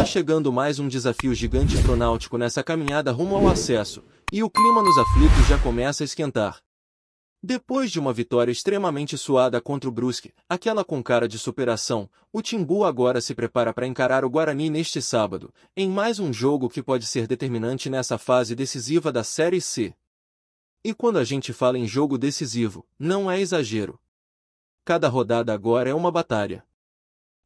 Tá chegando mais um desafio gigante pro Náutico nessa caminhada rumo ao acesso, e o clima nos aflitos já começa a esquentar. Depois de uma vitória extremamente suada contra o Brusque, aquela com cara de superação, o Timbu agora se prepara para encarar o Guarani neste sábado, em mais um jogo que pode ser determinante nessa fase decisiva da Série C. E quando a gente fala em jogo decisivo, não é exagero. Cada rodada agora é uma batalha.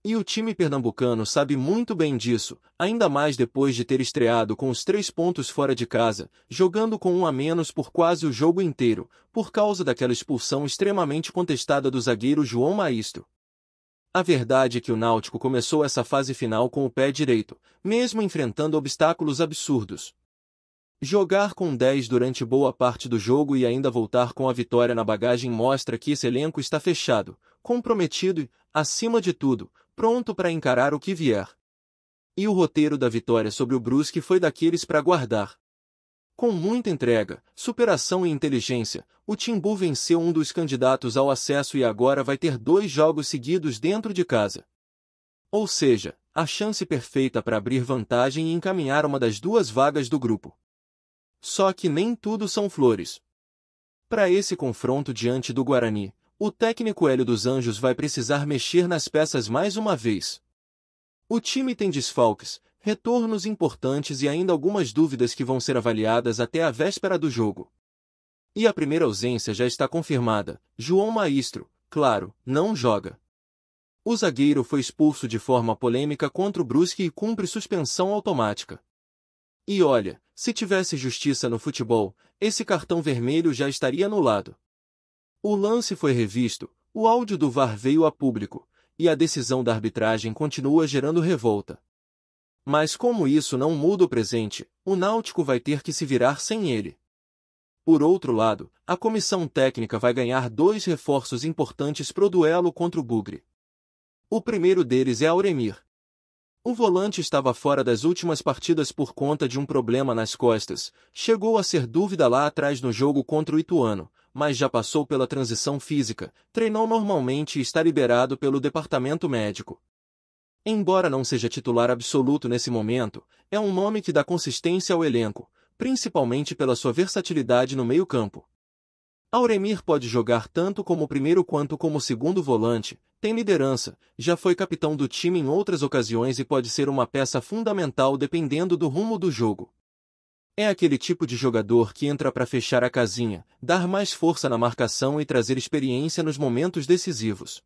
E o time pernambucano sabe muito bem disso, ainda mais depois de ter estreado com os 3 pontos fora de casa, jogando com 1 a menos por quase o jogo inteiro, por causa daquela expulsão extremamente contestada do zagueiro João Maestro. A verdade é que o Náutico começou essa fase final com o pé direito, mesmo enfrentando obstáculos absurdos. Jogar com 10 durante boa parte do jogo e ainda voltar com a vitória na bagagem mostra que esse elenco está fechado, comprometido e, acima de tudo, pronto para encarar o que vier. E o roteiro da vitória sobre o Brusque foi daqueles para guardar. Com muita entrega, superação e inteligência, o Timbu venceu um dos candidatos ao acesso e agora vai ter 2 jogos seguidos dentro de casa. Ou seja, a chance perfeita para abrir vantagem e encaminhar uma das 2 vagas do grupo. Só que nem tudo são flores. Para esse confronto diante do Guarani, o técnico Hélio dos Anjos vai precisar mexer nas peças mais uma vez. O time tem desfalques, retornos importantes e ainda algumas dúvidas que vão ser avaliadas até a véspera do jogo. E a primeira ausência já está confirmada, João Maestro, claro, não joga. O zagueiro foi expulso de forma polêmica contra o Brusque e cumpre suspensão automática. E olha, se tivesse justiça no futebol, esse cartão vermelho já estaria anulado. O lance foi revisto, o áudio do VAR veio a público, e a decisão da arbitragem continua gerando revolta. Mas como isso não muda o presente, o Náutico vai ter que se virar sem ele. Por outro lado, a comissão técnica vai ganhar 2 reforços importantes pro duelo contra o Bugre. O primeiro deles é Auremir. O volante estava fora das últimas partidas por conta de um problema nas costas, chegou a ser dúvida lá atrás no jogo contra o Ituano, mas já passou pela transição física, treinou normalmente e está liberado pelo departamento médico. Embora não seja titular absoluto nesse momento, é um nome que dá consistência ao elenco, principalmente pela sua versatilidade no meio-campo. Auremir pode jogar tanto como primeiro quanto como segundo volante, tem liderança, já foi capitão do time em outras ocasiões e pode ser uma peça fundamental dependendo do rumo do jogo. É aquele tipo de jogador que entra para fechar a casinha, dar mais força na marcação e trazer experiência nos momentos decisivos.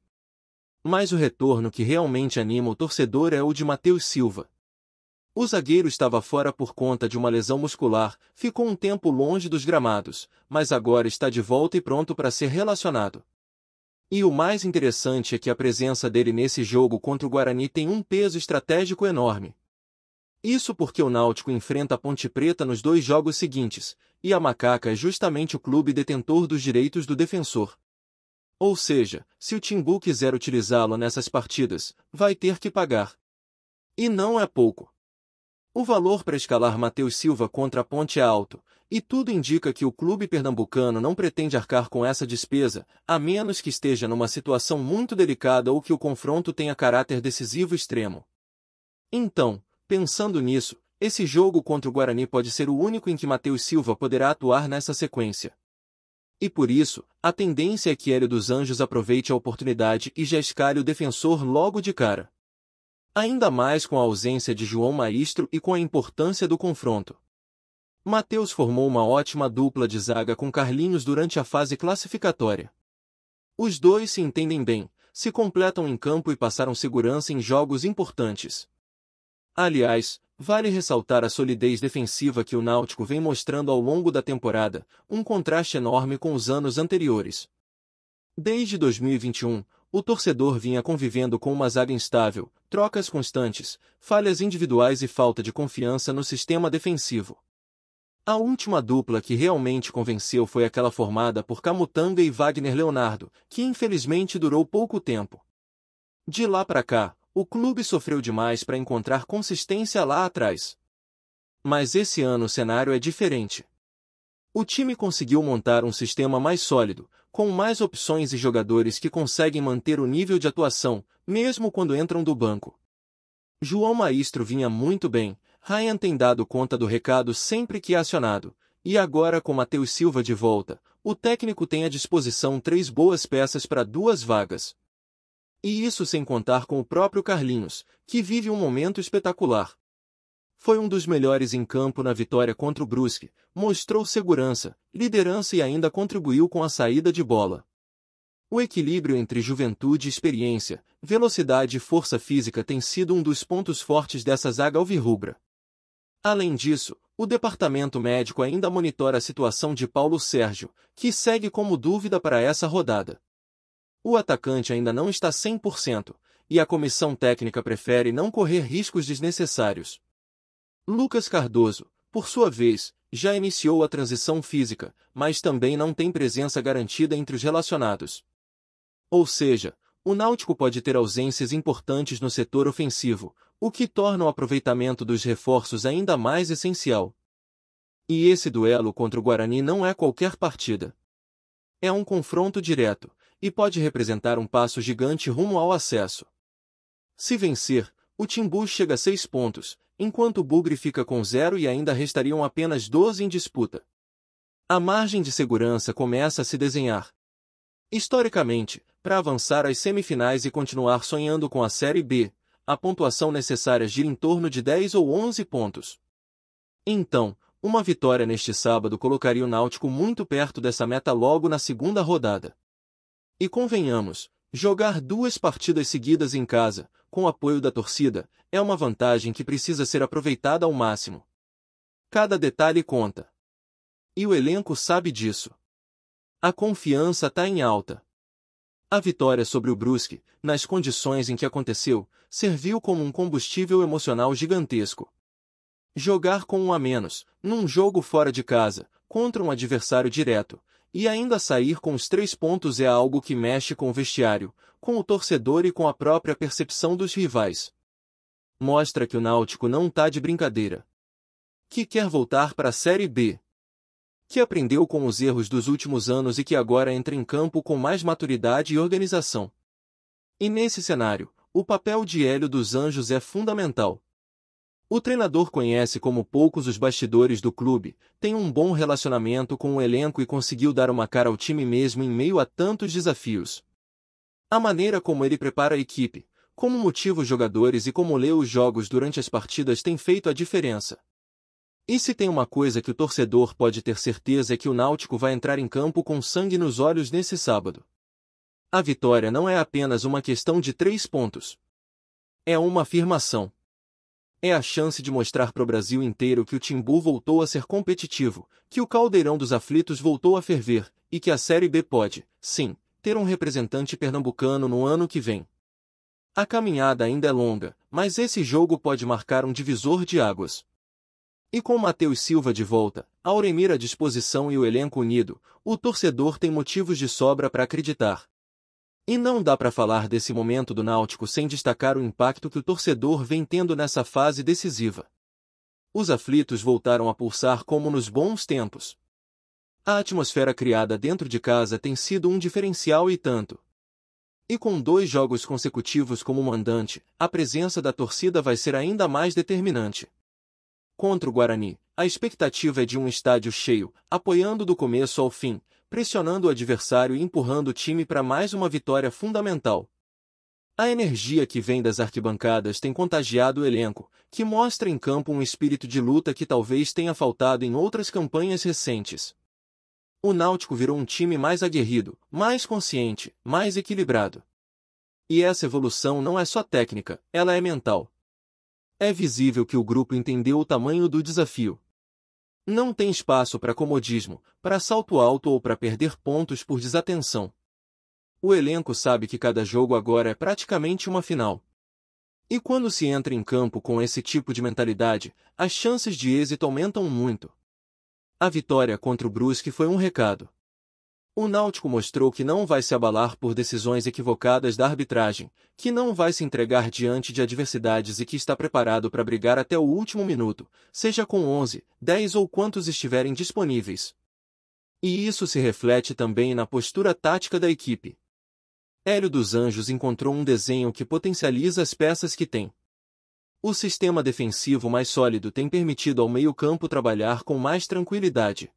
Mas o retorno que realmente anima o torcedor é o de Matheus Silva. O zagueiro estava fora por conta de uma lesão muscular, ficou um tempo longe dos gramados, mas agora está de volta e pronto para ser relacionado. E o mais interessante é que a presença dele nesse jogo contra o Guarani tem um peso estratégico enorme. Isso porque o Náutico enfrenta a Ponte Preta nos 2 jogos seguintes, e a Macaca é justamente o clube detentor dos direitos do defensor. Ou seja, se o Timbu quiser utilizá-lo nessas partidas, vai ter que pagar. E não é pouco. O valor para escalar Matheus Silva contra a Ponte é alto, e tudo indica que o clube pernambucano não pretende arcar com essa despesa, a menos que esteja numa situação muito delicada ou que o confronto tenha caráter decisivo extremo. Então, pensando nisso, esse jogo contra o Guarani pode ser o único em que Matheus Silva poderá atuar nessa sequência. E por isso, a tendência é que Hélio dos Anjos aproveite a oportunidade e já escale o defensor logo de cara. Ainda mais com a ausência de João Maestro e com a importância do confronto. Matheus formou uma ótima dupla de zaga com Carlinhos durante a fase classificatória. Os dois se entendem bem, se completam em campo e passaram segurança em jogos importantes. Aliás, vale ressaltar a solidez defensiva que o Náutico vem mostrando ao longo da temporada, um contraste enorme com os anos anteriores. Desde 2021, o torcedor vinha convivendo com uma zaga instável, trocas constantes, falhas individuais e falta de confiança no sistema defensivo. A última dupla que realmente convenceu foi aquela formada por Camutanga e Wagner Leonardo, que infelizmente durou pouco tempo. De lá para cá, o clube sofreu demais para encontrar consistência lá atrás. Mas esse ano o cenário é diferente. O time conseguiu montar um sistema mais sólido, com mais opções e jogadores que conseguem manter o nível de atuação, mesmo quando entram do banco. João Maestro vinha muito bem, Ryan tem dado conta do recado sempre que é acionado, e agora com Matheus Silva de volta, o técnico tem à disposição 3 boas peças para 2 vagas. E isso sem contar com o próprio Carlinhos, que vive um momento espetacular. Foi um dos melhores em campo na vitória contra o Brusque, mostrou segurança, liderança e ainda contribuiu com a saída de bola. O equilíbrio entre juventude e experiência, velocidade e força física tem sido um dos pontos fortes dessa zaga alvirrubra. Além disso, o departamento médico ainda monitora a situação de Paulo Sérgio, que segue como dúvida para essa rodada. O atacante ainda não está 100%, e a comissão técnica prefere não correr riscos desnecessários. Lucas Cardoso, por sua vez, já iniciou a transição física, mas também não tem presença garantida entre os relacionados. Ou seja, o Náutico pode ter ausências importantes no setor ofensivo, o que torna o aproveitamento dos reforços ainda mais essencial. E esse duelo contra o Guarani não é qualquer partida. É um confronto direto, e pode representar um passo gigante rumo ao acesso. Se vencer, o Timbu chega a 6 pontos, enquanto o Bugre fica com 0 e ainda restariam apenas 12 em disputa. A margem de segurança começa a se desenhar. Historicamente, para avançar às semifinais e continuar sonhando com a Série B, a pontuação necessária gira em torno de 10 ou 11 pontos. Então, uma vitória neste sábado colocaria o Náutico muito perto dessa meta logo na segunda rodada. E convenhamos, jogar 2 partidas seguidas em casa, com o apoio da torcida, é uma vantagem que precisa ser aproveitada ao máximo. Cada detalhe conta. E o elenco sabe disso. A confiança está em alta. A vitória sobre o Brusque, nas condições em que aconteceu, serviu como um combustível emocional gigantesco. Jogar com 1 a menos, num jogo fora de casa, contra um adversário direto, e ainda sair com os 3 pontos é algo que mexe com o vestiário, com o torcedor e com a própria percepção dos rivais. Mostra que o Náutico não tá de brincadeira. Que quer voltar para a Série B. Que aprendeu com os erros dos últimos anos e que agora entra em campo com mais maturidade e organização. E nesse cenário, o papel de Hélio dos Anjos é fundamental. O treinador conhece como poucos os bastidores do clube, tem um bom relacionamento com o elenco e conseguiu dar uma cara ao time mesmo em meio a tantos desafios. A maneira como ele prepara a equipe, como motiva os jogadores e como lê os jogos durante as partidas tem feito a diferença. E se tem uma coisa que o torcedor pode ter certeza é que o Náutico vai entrar em campo com sangue nos olhos nesse sábado. A vitória não é apenas uma questão de 3 pontos. É uma afirmação. É a chance de mostrar para o Brasil inteiro que o Timbu voltou a ser competitivo, que o caldeirão dos aflitos voltou a ferver, e que a Série B pode, sim, ter um representante pernambucano no ano que vem. A caminhada ainda é longa, mas esse jogo pode marcar um divisor de águas. E com Matheus Silva de volta, Auremir à disposição e o elenco unido, o torcedor tem motivos de sobra para acreditar. E não dá para falar desse momento do Náutico sem destacar o impacto que o torcedor vem tendo nessa fase decisiva. Os aflitos voltaram a pulsar como nos bons tempos. A atmosfera criada dentro de casa tem sido um diferencial e tanto. E com 2 jogos consecutivos como mandante, a presença da torcida vai ser ainda mais determinante. Contra o Guarani, a expectativa é de um estádio cheio, apoiando do começo ao fim, pressionando o adversário e empurrando o time para mais uma vitória fundamental. A energia que vem das arquibancadas tem contagiado o elenco, que mostra em campo um espírito de luta que talvez tenha faltado em outras campanhas recentes. O Náutico virou um time mais aguerrido, mais consciente, mais equilibrado. E essa evolução não é só técnica, ela é mental. É visível que o grupo entendeu o tamanho do desafio. Não tem espaço para comodismo, para salto alto ou para perder pontos por desatenção. O elenco sabe que cada jogo agora é praticamente uma final. E quando se entra em campo com esse tipo de mentalidade, as chances de êxito aumentam muito. A vitória contra o Brusque foi um recado. O Náutico mostrou que não vai se abalar por decisões equivocadas da arbitragem, que não vai se entregar diante de adversidades e que está preparado para brigar até o último minuto, seja com 11, 10 ou quantos estiverem disponíveis. E isso se reflete também na postura tática da equipe. Hélio dos Anjos encontrou um desenho que potencializa as peças que tem. O sistema defensivo mais sólido tem permitido ao meio-campo trabalhar com mais tranquilidade.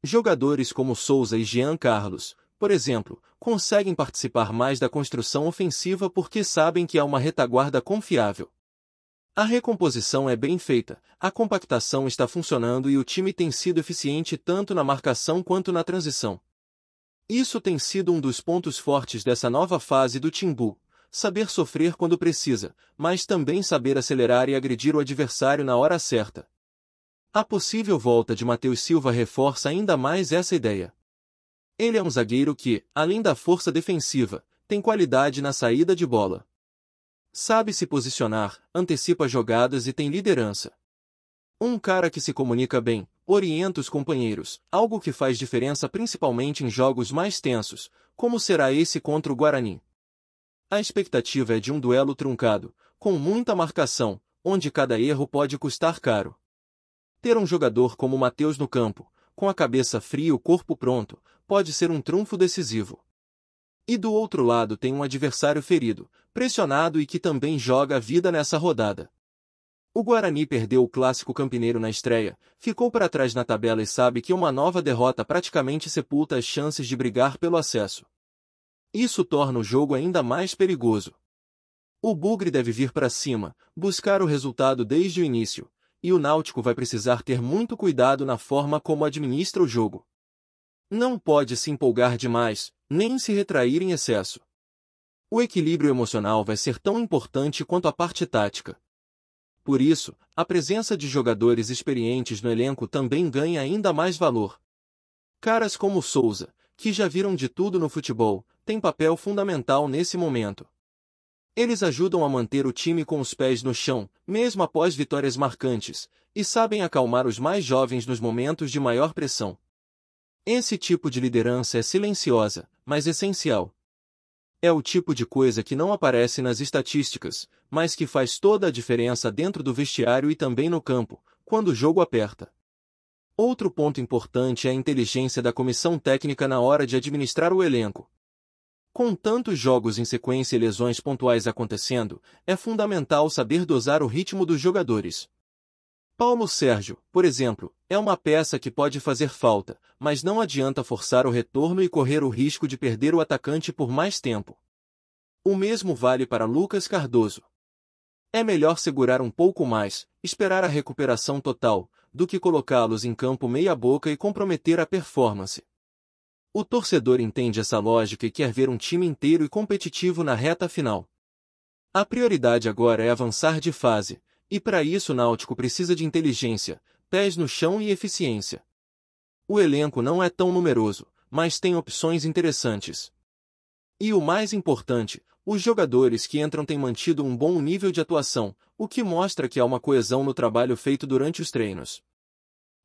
Jogadores como Souza e Jean Carlos, por exemplo, conseguem participar mais da construção ofensiva porque sabem que há uma retaguarda confiável. A recomposição é bem feita, a compactação está funcionando e o time tem sido eficiente tanto na marcação quanto na transição. Isso tem sido um dos pontos fortes dessa nova fase do Timbu, saber sofrer quando precisa, mas também saber acelerar e agredir o adversário na hora certa. A possível volta de Matheus Silva reforça ainda mais essa ideia. Ele é um zagueiro que, além da força defensiva, tem qualidade na saída de bola. Sabe se posicionar, antecipa jogadas e tem liderança. Um cara que se comunica bem, orienta os companheiros, algo que faz diferença principalmente em jogos mais tensos, como será esse contra o Guarani. A expectativa é de um duelo truncado, com muita marcação, onde cada erro pode custar caro. Ter um jogador como Matheus no campo, com a cabeça fria e o corpo pronto, pode ser um trunfo decisivo. E do outro lado tem um adversário ferido, pressionado e que também joga a vida nessa rodada. O Guarani perdeu o Clássico Campineiro na estreia, ficou para trás na tabela e sabe que uma nova derrota praticamente sepulta as chances de brigar pelo acesso. Isso torna o jogo ainda mais perigoso. O Bugre deve vir para cima, buscar o resultado desde o início, e o Náutico vai precisar ter muito cuidado na forma como administra o jogo. Não pode se empolgar demais, nem se retrair em excesso. O equilíbrio emocional vai ser tão importante quanto a parte tática. Por isso, a presença de jogadores experientes no elenco também ganha ainda mais valor. Caras como Souza, que já viram de tudo no futebol, têm papel fundamental nesse momento. Eles ajudam a manter o time com os pés no chão, mesmo após vitórias marcantes, e sabem acalmar os mais jovens nos momentos de maior pressão. Esse tipo de liderança é silenciosa, mas essencial. É o tipo de coisa que não aparece nas estatísticas, mas que faz toda a diferença dentro do vestiário e também no campo, quando o jogo aperta. Outro ponto importante é a inteligência da comissão técnica na hora de administrar o elenco. Com tantos jogos em sequência e lesões pontuais acontecendo, é fundamental saber dosar o ritmo dos jogadores. Paulo Sérgio, por exemplo, é uma peça que pode fazer falta, mas não adianta forçar o retorno e correr o risco de perder o atacante por mais tempo. O mesmo vale para Lucas Cardoso. É melhor segurar um pouco mais, esperar a recuperação total, do que colocá-los em campo meia-boca e comprometer a performance. O torcedor entende essa lógica e quer ver um time inteiro e competitivo na reta final. A prioridade agora é avançar de fase, e para isso o Náutico precisa de inteligência, pés no chão e eficiência. O elenco não é tão numeroso, mas tem opções interessantes. E o mais importante, os jogadores que entram têm mantido um bom nível de atuação, o que mostra que há uma coesão no trabalho feito durante os treinos.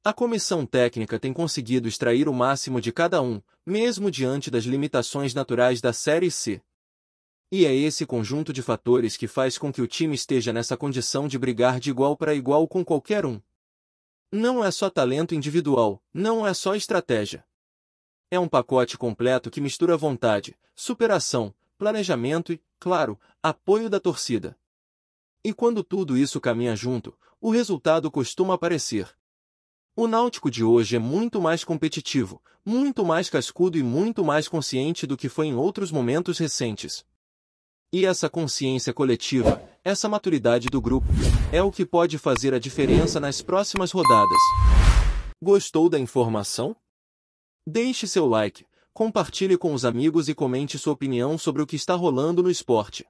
A comissão técnica tem conseguido extrair o máximo de cada um, mesmo diante das limitações naturais da Série C. E é esse conjunto de fatores que faz com que o time esteja nessa condição de brigar de igual para igual com qualquer um. Não é só talento individual, não é só estratégia. É um pacote completo que mistura vontade, superação, planejamento e, claro, apoio da torcida. E quando tudo isso caminha junto, o resultado costuma aparecer. O Náutico de hoje é muito mais competitivo, muito mais cascudo e muito mais consciente do que foi em outros momentos recentes. E essa consciência coletiva, essa maturidade do grupo, é o que pode fazer a diferença nas próximas rodadas. Gostou da informação? Deixe seu like, compartilhe com os amigos e comente sua opinião sobre o que está rolando no esporte.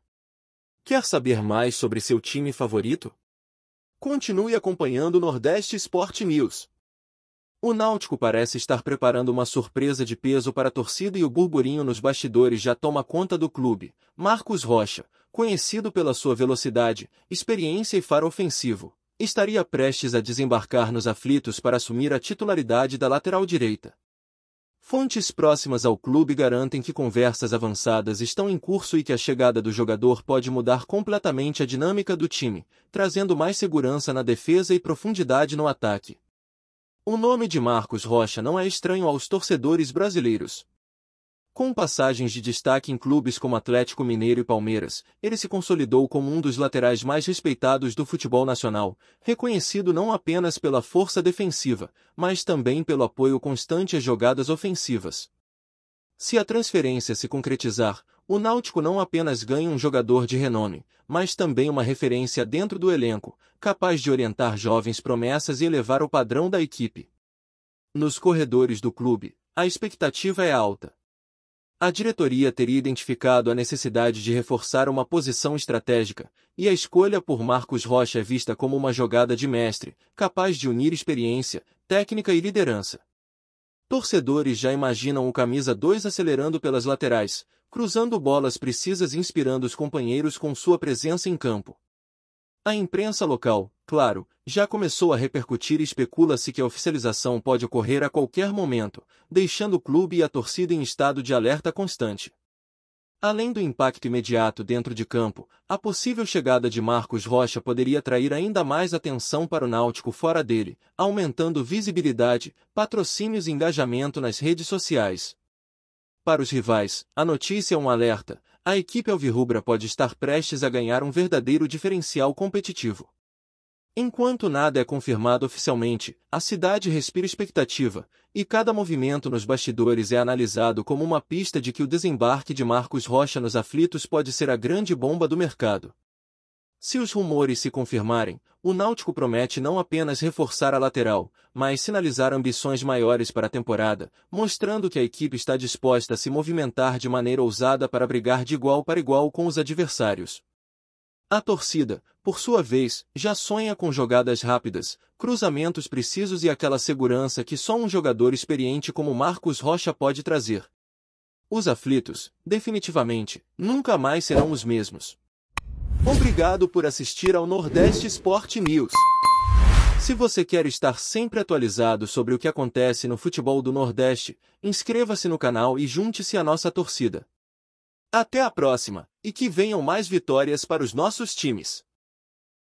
Quer saber mais sobre seu time favorito? Continue acompanhando o Nordeste Sport News. O Náutico parece estar preparando uma surpresa de peso para a torcida e o burburinho nos bastidores já toma conta do clube. Marcos Rocha, conhecido pela sua velocidade, experiência e faro ofensivo, estaria prestes a desembarcar nos aflitos para assumir a titularidade da lateral direita. Fontes próximas ao clube garantem que conversas avançadas estão em curso e que a chegada do jogador pode mudar completamente a dinâmica do time, trazendo mais segurança na defesa e profundidade no ataque. O nome de Marcos Rocha não é estranho aos torcedores brasileiros. Com passagens de destaque em clubes como Atlético Mineiro e Palmeiras, ele se consolidou como um dos laterais mais respeitados do futebol nacional, reconhecido não apenas pela força defensiva, mas também pelo apoio constante às jogadas ofensivas. Se a transferência se concretizar, o Náutico não apenas ganha um jogador de renome, mas também uma referência dentro do elenco, capaz de orientar jovens promessas e elevar o padrão da equipe. Nos corredores do clube, a expectativa é alta. A diretoria teria identificado a necessidade de reforçar uma posição estratégica, e a escolha por Marcos Rocha é vista como uma jogada de mestre, capaz de unir experiência, técnica e liderança. Torcedores já imaginam o camisa 2 acelerando pelas laterais, cruzando bolas precisas e inspirando os companheiros com sua presença em campo. A imprensa local, claro, já começou a repercutir e especula-se que a oficialização pode ocorrer a qualquer momento, deixando o clube e a torcida em estado de alerta constante. Além do impacto imediato dentro de campo, a possível chegada de Marcos Rocha poderia atrair ainda mais atenção para o Náutico fora dele, aumentando visibilidade, patrocínios e engajamento nas redes sociais. Para os rivais, a notícia é um alerta: a equipe alvirrubra pode estar prestes a ganhar um verdadeiro diferencial competitivo. Enquanto nada é confirmado oficialmente, a cidade respira expectativa, e cada movimento nos bastidores é analisado como uma pista de que o desembarque de Marcos Rocha nos aflitos pode ser a grande bomba do mercado. Se os rumores se confirmarem, o Náutico promete não apenas reforçar a lateral, mas sinalizar ambições maiores para a temporada, mostrando que a equipe está disposta a se movimentar de maneira ousada para brigar de igual para igual com os adversários. A torcida, por sua vez, já sonha com jogadas rápidas, cruzamentos precisos e aquela segurança que só um jogador experiente como Marcos Rocha pode trazer. Os aflitos, definitivamente, nunca mais serão os mesmos. Obrigado por assistir ao Nordeste Sport News. Se você quer estar sempre atualizado sobre o que acontece no futebol do Nordeste, inscreva-se no canal e junte-se à nossa torcida. Até a próxima, e que venham mais vitórias para os nossos times.